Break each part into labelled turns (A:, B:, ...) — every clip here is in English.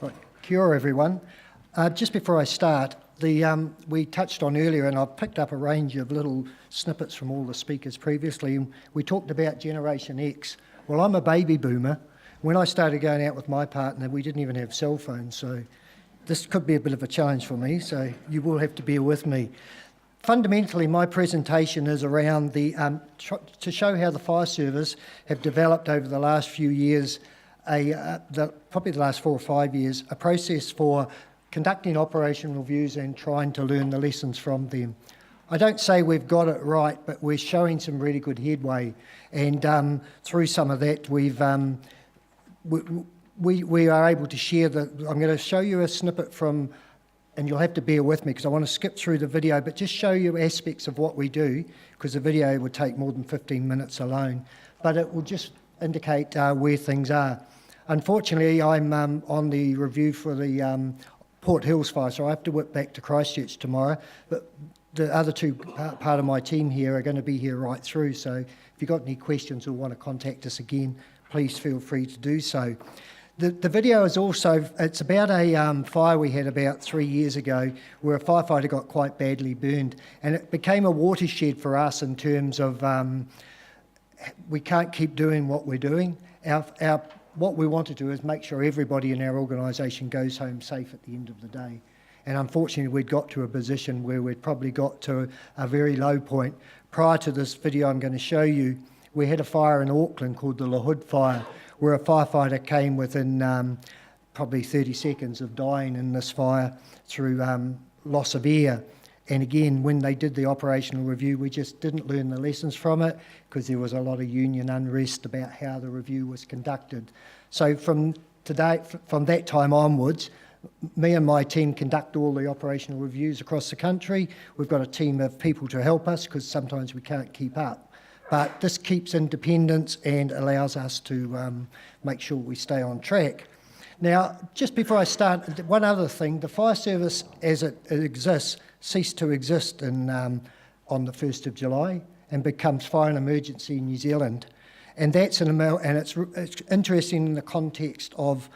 A: Right. Kia ora, everyone. Just before I start, we touched on earlier, and I've picked up a range of little snippets from all the speakers previously. We talked about Generation X. Well, I'm a baby boomer. When I started going out with my partner, we didn't even have cell phones, so this could be a bit of a challenge for me, so you will have to bear with me. Fundamentally, my presentation is around to show how the fire service have developed over the last few years, probably the last 4 or 5 years, a process for conducting operational reviews and trying to learn the lessons from them. I don't say we've got it right, but we're showing some really good headway, and through some of that, we are able to share I'm going to show you a snippet from, and you'll have to bear with me because I want to skip through the video, but just show you aspects of what we do, because the video would take more than 15 minutes alone, but it will just indicate where things are. Unfortunately, I'm on the review for the Port Hills fire, so I have to whip back to Christchurch tomorrow, but the other two part of my team here are going to be here right through, so if you've got any questions or want to contact us again, please feel free to do so. The video is also, it's about a fire we had about 3 years ago where a firefighter got quite badly burned, and it became a watershed for us in terms of we can't keep doing what we're doing. What we want to do is make sure everybody in our organisation goes home safe at the end of the day. And unfortunately, we'd got to a position where we'd probably got to a very low point. Prior to this video I'm going to show you, we had a fire in Auckland called the La Hood Fire, where a firefighter came within probably 30 seconds of dying in this fire through loss of air. And again, when they did the operational review, we just didn't learn the lessons from it because there was a lot of union unrest about how the review was conducted. So from that time onwards, me and my team conduct all the operational reviews across the country. We've got a team of people to help us because sometimes we can't keep up. But this keeps independence and allows us to make sure we stay on track. Now, just before I start, one other thing, the fire service as it exists ceased to exist on the 1st of July and becomes Fire and Emergency in New Zealand. And that's it's interesting in the context of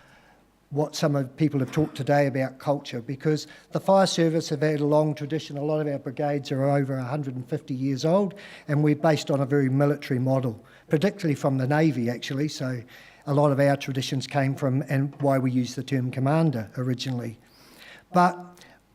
A: what some of people have talked today about culture, because the fire service have had a long tradition. A lot of our brigades are over 150 years old, and we're based on a very military model, particularly from the Navy actually, so a lot of our traditions came from, and why we use the term commander originally. But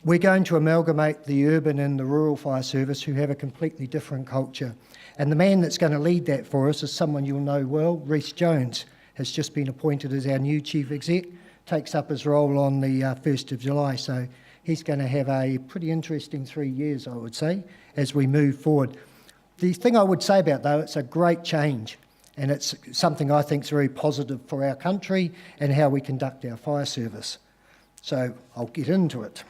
A: we're going to amalgamate the urban and the rural fire service who have a completely different culture. And the man that's going to lead that for us is someone you'll know well. Rhys Jones has just been appointed as our new chief exec, takes up his role on the 1st of July. So he's going to have a pretty interesting 3 years, I would say, as we move forward. The thing I would say about though, it's a great change, and it's something I think is very positive for our country and how we conduct our fire service. So I'll get into it.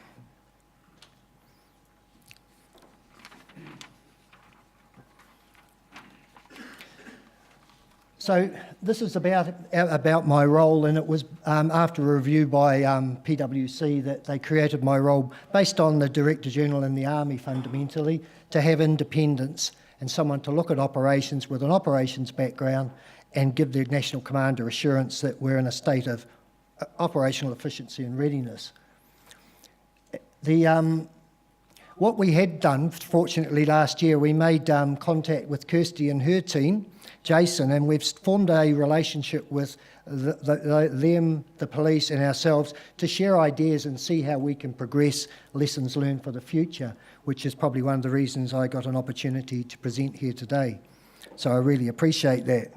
A: So this is about my role, and it was after a review by PwC that they created my role based on the Director General in the Army fundamentally, to have independence and someone to look at operations with an operations background and give the National Commander assurance that we're in a state of operational efficiency and readiness. What we had done, fortunately last year, we made contact with Kirsty and her team, Jason, and we've formed a relationship with them, the police and ourselves to share ideas and see how we can progress lessons learned for the future, which is probably one of the reasons I got an opportunity to present here today. So I really appreciate that.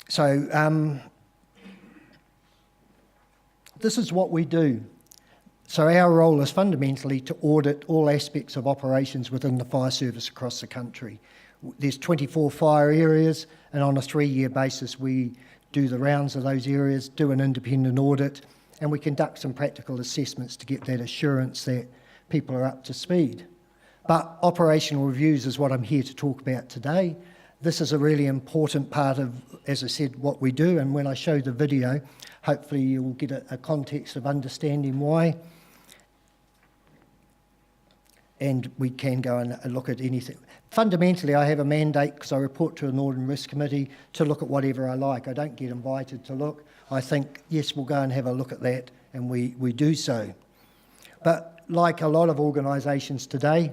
A: So this is what we do. So our role is fundamentally to audit all aspects of operations within the fire service across the country. There's 24 fire areas, and on a 3-year basis we do the rounds of those areas, do an independent audit, and we conduct some practical assessments to get that assurance that people are up to speed. But operational reviews is what I'm here to talk about today. This is a really important part of, as I said, what we do, and when I show the video, hopefully you'll get a context of understanding why. and we can go and look at anything. Fundamentally, I have a mandate, because I report to an Audit and Risk Committee, to look at whatever I like. I don't get invited to look. I think, yes, we'll go and have a look at that, and we do so. But like a lot of organisations today,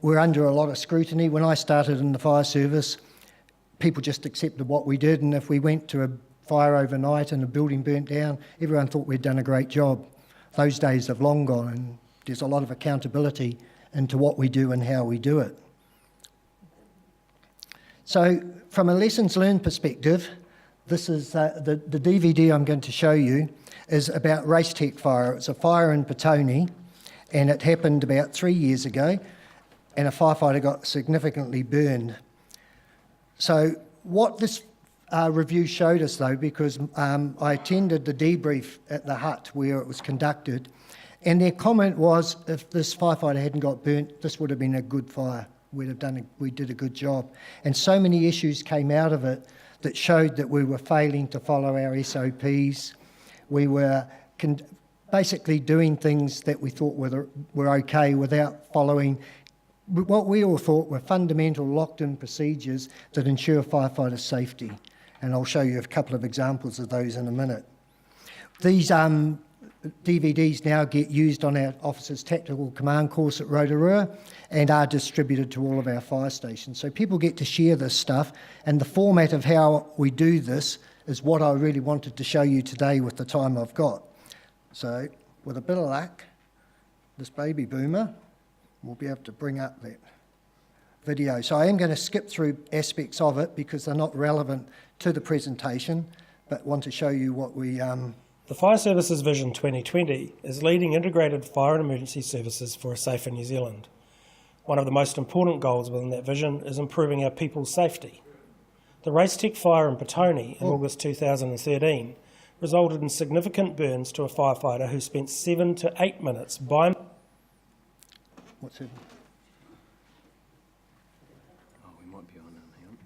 A: we're under a lot of scrutiny. When I started in the fire service, people just accepted what we did, and if we went to a fire overnight and a building burnt down, everyone thought we'd done a great job. Those days have long gone, and there's a lot of accountability into what we do and how we do it. So from a lessons learned perspective, this is the DVD I'm going to show you is about Racetech fire. It's a fire in Petone, and it happened about 3 years ago, and a firefighter got significantly burned. So what this review showed us, though, because I attended the debrief at the hut where it was conducted, and their comment was, if this firefighter hadn't got burnt, this would have been a good fire. We did a good job. And so many issues came out of it that showed that we were failing to follow our SOPs. We were basically doing things that we thought were okay without following what we all thought were fundamental locked-in procedures that ensure firefighter safety. And I'll show you a couple of examples of those in a minute. These DVDs now get used on our Officers Tactical Command course at Rotorua and are distributed to all of our fire stations. So people get to share this stuff, and the format of how we do this is what I really wanted to show you today with the time I've got. So with a bit of luck, this baby boomer will be able to bring up that video. So I am going to skip through aspects of it because they're not relevant to the presentation, but want to show you what we...
B: The Fire Services Vision 2020 is leading integrated fire and emergency services for a safer New Zealand. One of the most important goals within that vision is improving our people's safety. The Racetech fire in Petone in August 2013 resulted in significant burns to a firefighter who spent 7 to 8 minutes by...
A: What's it?
C: Oh, we might be on it, hang on.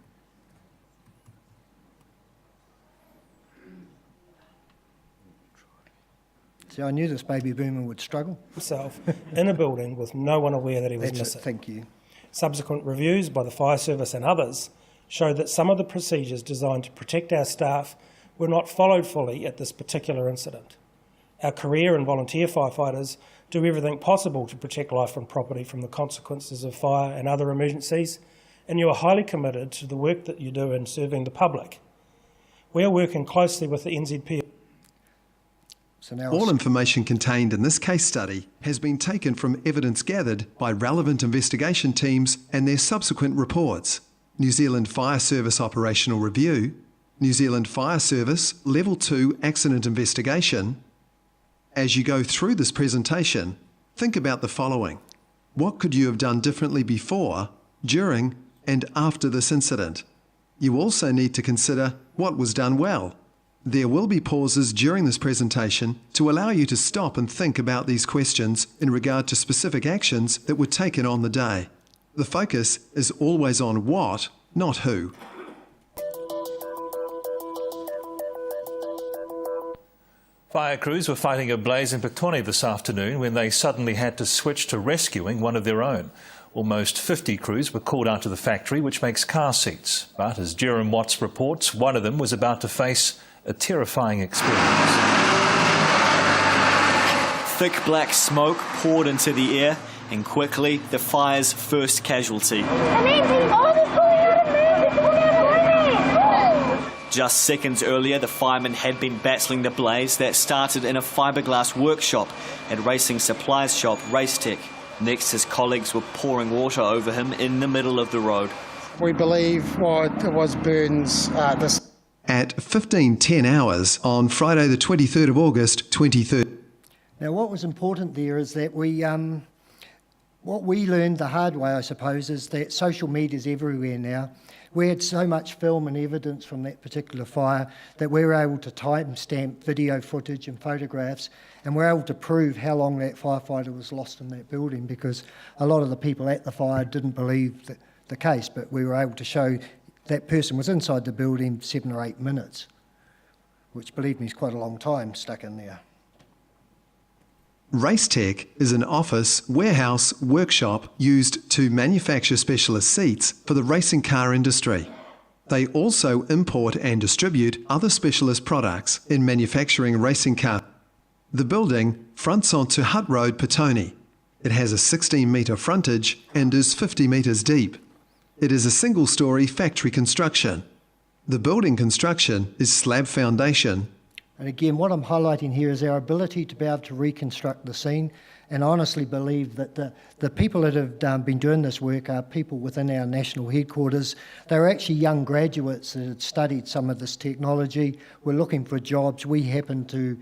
A: See, I knew this baby boomer would struggle.
B: ...himself in a building with no one aware that he was
A: That's
B: missing.
A: it, thank you.
B: Subsequent reviews by the Fire Service and others showed that some of the procedures designed to protect our staff were not followed fully at this particular incident. Our career and volunteer firefighters do everything possible to protect life and property from the consequences of fire and other emergencies, and you are highly committed to the work that you do in serving the public. We are working closely with the NZFS.
A: So now
D: All information contained in this case study has been taken from evidence gathered by relevant investigation teams and their subsequent reports. New Zealand Fire Service Operational Review, New Zealand Fire Service Level 2 Accident Investigation. As you go through this presentation, think about the following. What could you have done differently before, during, and after this incident? You also need to consider what was done well. There will be pauses during this presentation to allow you to stop and think about these questions in regard to specific actions that were taken on the day. The focus is always on what, not who.
E: Fire crews were fighting a blaze in Petone this afternoon when they suddenly had to switch to rescuing one of their own. Almost 50 crews were called out to the factory, which makes car seats. But as Jerem Watts reports, one of them was about to face a terrifying experience.
F: Thick black smoke poured into the air, and quickly the fire's first casualty. Just seconds earlier, the fireman had been battling the blaze that started in a fiberglass workshop at racing supplies shop Racetech. Next, his colleagues were pouring water over him in the middle of the road.
G: We believe it was burns
D: At 15:10 hours on Friday the 23rd of August 2013.
A: Now, what was important there is that what we learned the hard way, I suppose, is that social media is everywhere now. We had so much film and evidence from that particular fire that we were able to timestamp video footage and photographs, and we're able to prove how long that firefighter was lost in that building, because a lot of the people at the fire didn't believe the case, but we were able to show that person was inside the building 7 or 8 minutes, which, believe me, is quite a long time stuck in there.
D: Racetech is an office, warehouse, workshop used to manufacture specialist seats for the racing car industry. They also import and distribute other specialist products in manufacturing racing cars. The building fronts onto Hutt Road, Petone. It has a 16-metre frontage and is 50 metres deep. It is a single-storey factory construction. The building construction is slab foundation.
A: And again, what I'm highlighting here is our ability to be able to reconstruct the scene, and I honestly believe that the people that have been doing this work are people within our national headquarters. They're actually young graduates that had studied some of this technology, were looking for jobs. We happened to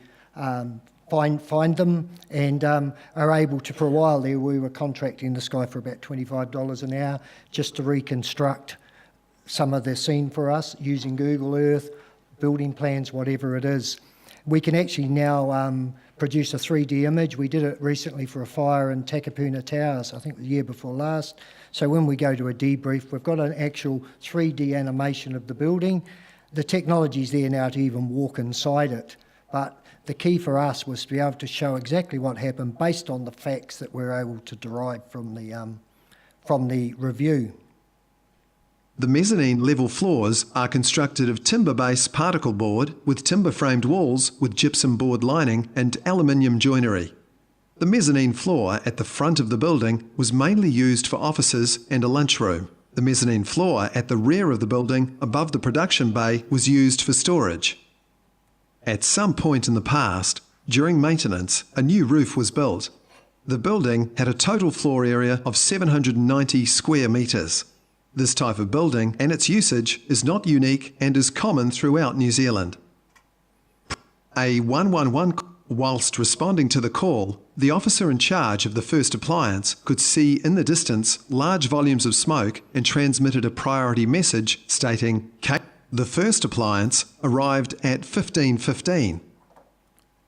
A: find them and are able to, for a while there, we were contracting this guy for about $25 an hour just to reconstruct some of the scene for us using Google Earth, building plans, whatever it is. We can actually now produce a 3D image. We did it recently for a fire in Takapuna Towers, I think the year before last. So when we go to a debrief, we've got an actual 3D animation of the building. The technology's there now to even walk inside it. But the key for us was to be able to show exactly what happened based on the facts that we're able to derive from the review.
D: The mezzanine level floors are constructed of timber-based particle board with timber-framed walls with gypsum board lining and aluminium joinery. The mezzanine floor at the front of the building was mainly used for offices and a lunchroom. The mezzanine floor at the rear of the building above the production bay was used for storage. At some point in the past, during maintenance, a new roof was built. The building had a total floor area of 790 square metres. This type of building and its usage is not unique and is common throughout New Zealand. A 111, whilst responding to the call, the officer in charge of the first appliance could see in the distance large volumes of smoke and transmitted a priority message stating, the first appliance arrived at 15:15.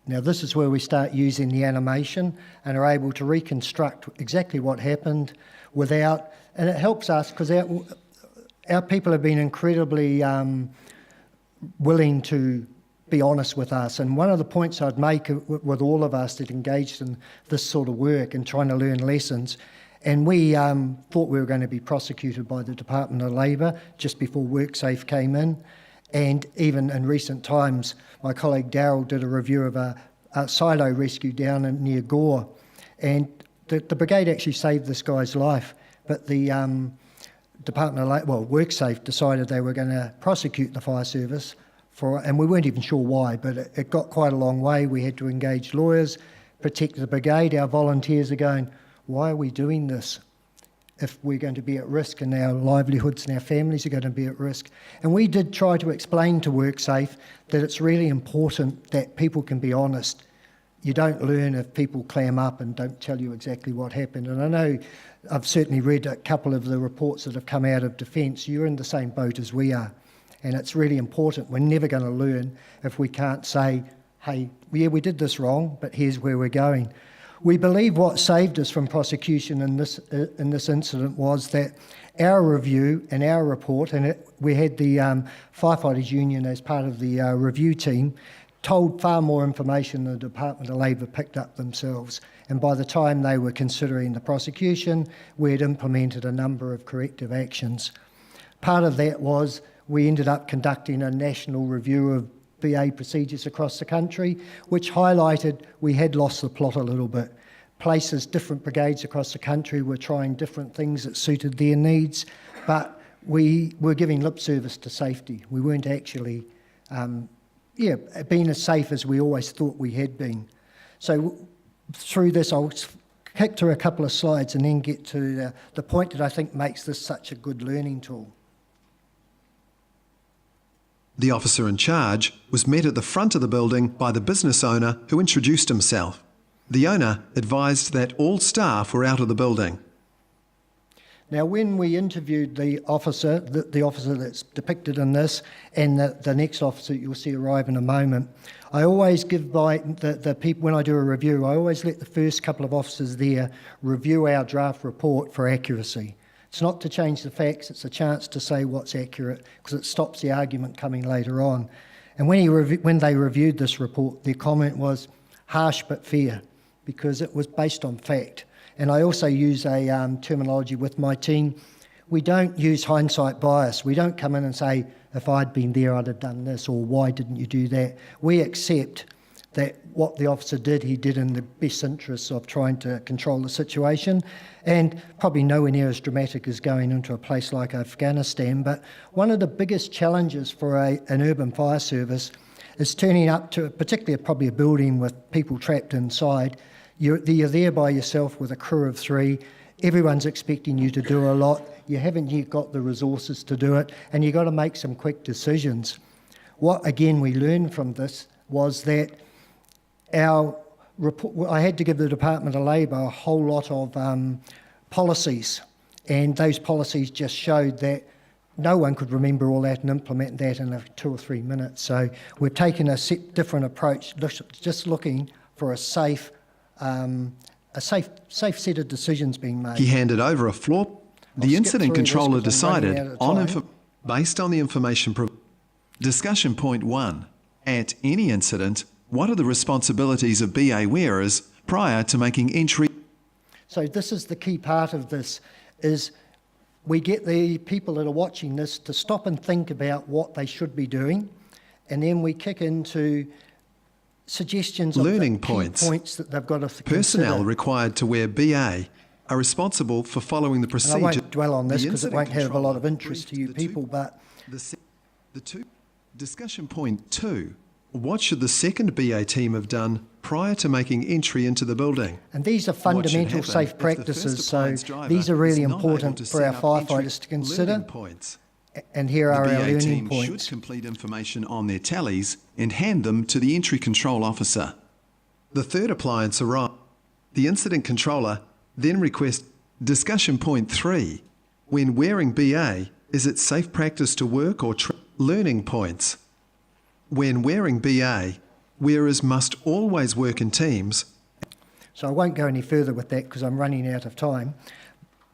A: Now this is where we start using the animation and are able to reconstruct exactly what happened without, and it helps us because our people have been incredibly willing to be honest with us. And one of the points I'd make with all of us that engaged in this sort of work and trying to learn lessons, and we thought we were going to be prosecuted by the Department of Labour just before WorkSafe came in. And even in recent times, my colleague Daryl did a review of a silo rescue down near Gove. And the brigade actually saved this guy's life, but the Department of Labour, WorkSafe decided they were going to prosecute the fire service and we weren't even sure why, but it got quite a long way. We had to engage lawyers, protect the brigade. Our volunteers are going, why are we doing this if we're going to be at risk and our livelihoods and our families are going to be at risk? And we did try to explain to WorkSafe that it's really important that people can be honest. You don't learn if people clam up and don't tell you exactly what happened. And I know I've certainly read a couple of the reports that have come out of Defence. You're in the same boat as we are. And it's really important. We're never going to learn if we can't say, hey, yeah, we did this wrong, but here's where we're going. We believe what saved us from prosecution in this incident was that our review and our report, and we had the Firefighters Union as part of the review team, told far more information than the Department of Labour picked up themselves. And by the time they were considering the prosecution, we had implemented a number of corrective actions. Part of that was we ended up conducting a national review of BA procedures across the country, which highlighted we had lost the plot a little bit. Places, different brigades across the country were trying different things that suited their needs, but we were giving lip service to safety. We weren't actually being as safe as we always thought we had been. So through this, I'll kick through a couple of slides and then get to the point that I think makes this such a good learning tool.
D: The officer in charge was met at the front of the building by the business owner who introduced himself. The owner advised that all staff were out of the building.
A: Now, when we interviewed the officer that's depicted in this, and the next officer you'll see arrive in a moment, I always give by the people, when I do a review, I always let the first couple of officers there review our draft report for accuracy. It's not to change the facts, it's a chance to say what's accurate, because it stops the argument coming later on. And when they reviewed this report, their comment was harsh but fair. because it was based on fact. And I also use a terminology with my team. We don't use hindsight bias. We don't come in and say, if I'd been there, I'd have done this, or why didn't you do that? We accept that what the officer did, he did in the best interests of trying to control the situation, and probably nowhere near as dramatic as going into a place like Afghanistan. But one of the biggest challenges for an urban fire service is turning up to, particularly probably a building with people trapped inside. You're there by yourself with a crew of 3. Everyone's expecting you to do a lot. You haven't yet got the resources to do it, and you've got to make some quick decisions. What, again, we learned from this was that our report, I had to give the Department of Labour a whole lot of policies, and those policies just showed that no one could remember all that and implement that in 2 or 3 minutes. So we've taken a different approach, just looking for a safe set of decisions being made.
D: He handed over a floor. The incident controller decided based on the information. Discussion point 1. At any incident, what are the responsibilities of BA wearers prior to making entry?
A: So this is the key part of this, is we get the people that are watching this to stop and think about what they should be doing, and then we kick into suggestions of
D: learning
A: the key points that they've got to
D: Personnel
A: consider.
D: required to wear BA are responsible for following the procedure.
A: And I won't dwell on this because it won't have a lot of
D: controller
A: interest to you
D: briefed the
A: people, but
D: discussion point 2. What should the second BA team have done prior to making entry into the building?
A: and these are
D: What should
A: fundamental
D: happen
A: safe
D: if the
A: practices,
D: first
A: so
D: appliance driver
A: these are really
D: is not
A: important
D: able to
A: for our
D: set up entry
A: firefighters to consider,
D: learning points?
A: and here are
D: The
A: our
D: BA
A: learning
D: team
A: points.
D: should complete information on their tallies and hand them to the entry control officer. The third appliance arrived. The incident controller then requests discussion point 3. When wearing BA, is it safe practice to work or learning points? When wearing BA, wearers must always work in teams.
A: So I won't go any further with that because I'm running out of time.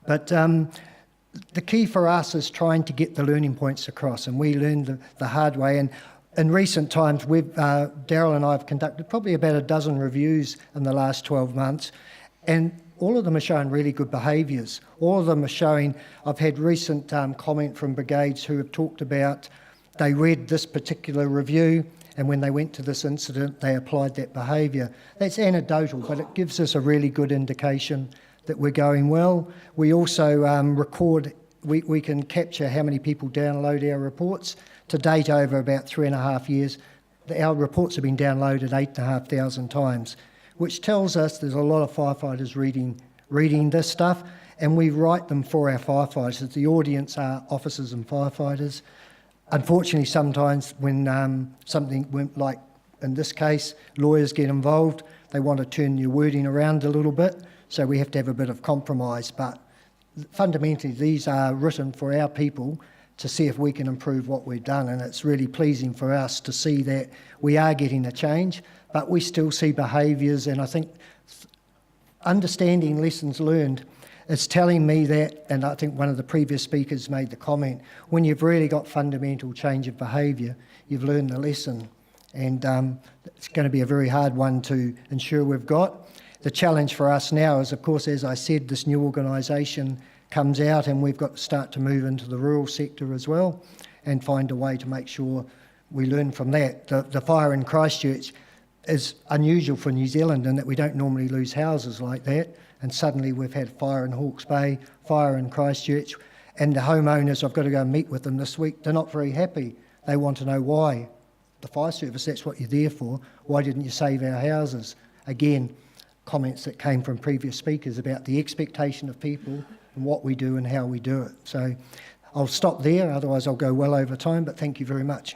A: But the key for us is trying to get the learning points across, and we learned the hard way. And in recent times, Daryl and I have conducted probably about a dozen reviews in the last 12 months, and all of them are showing really good behaviours. All of them are showing, I've had recent comment from brigades who have talked about they read this particular review, and when they went to this incident, they applied that behaviour. That's anecdotal, but it gives us a really good indication that we're going well. We also record, we can capture how many people download our reports. To date, over about 3.5 years, our reports have been downloaded 8,500 times, which tells us there's a lot of firefighters reading this stuff, and we write them for our firefighters. The audience are officers and firefighters. Unfortunately, sometimes when something went, like in this case, lawyers get involved, they want to turn your wording around a little bit, so we have to have a bit of compromise. But fundamentally, these are written for our people to see if we can improve what we've done, and it's really pleasing for us to see that we are getting a change, but we still see behaviours, and I think understanding lessons learned is telling me that, and I think one of the previous speakers made the comment, when you've really got fundamental change of behaviour, you've learned the lesson, and it's going to be a very hard one to ensure we've got. The challenge for us now is, of course, as I said, this new organisation comes out, and we've got to start to move into the rural sector as well and find a way to make sure we learn from that. The fire in Christchurch is unusual for New Zealand in that we don't normally lose houses like that, and suddenly we've had fire in Hawke's Bay, fire in Christchurch, and the homeowners, I've got to go and meet with them this week, they're not very happy. They want to know why. The fire service, that's what you're there for. Why didn't you save our houses? Again, comments that came from previous speakers about the expectation of people and what we do and how we do it. So I'll stop there, otherwise I'll go well over time, but thank you very much.